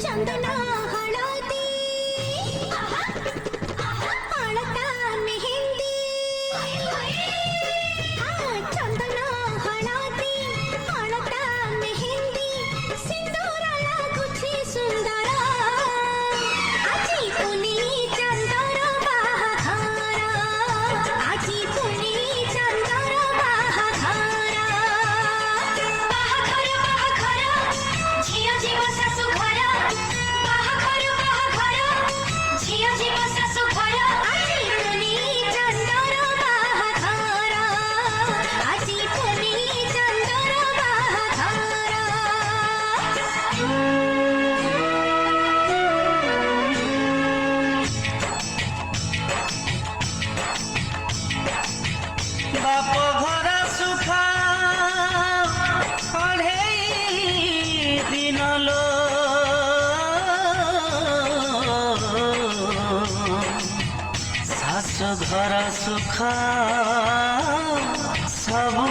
चंदन हळदी अलता मेहंदी चंदन हळदी अलता मेहंदी सिंदूर लागुछि सुंदर आजी पुनी चंदर बाहाघर आजी पुनी चंदर बाहाघर बाहाघर बाहाघर झियो जीव सासु घर बाहाघर बाहाघर झियो जीव सासु घर आजी पुनी चंदर बाहाघर आजी पुनी चंदर बाहाघर बाप घर सुखा अढ़े दिन लो सास घर सुखा सबु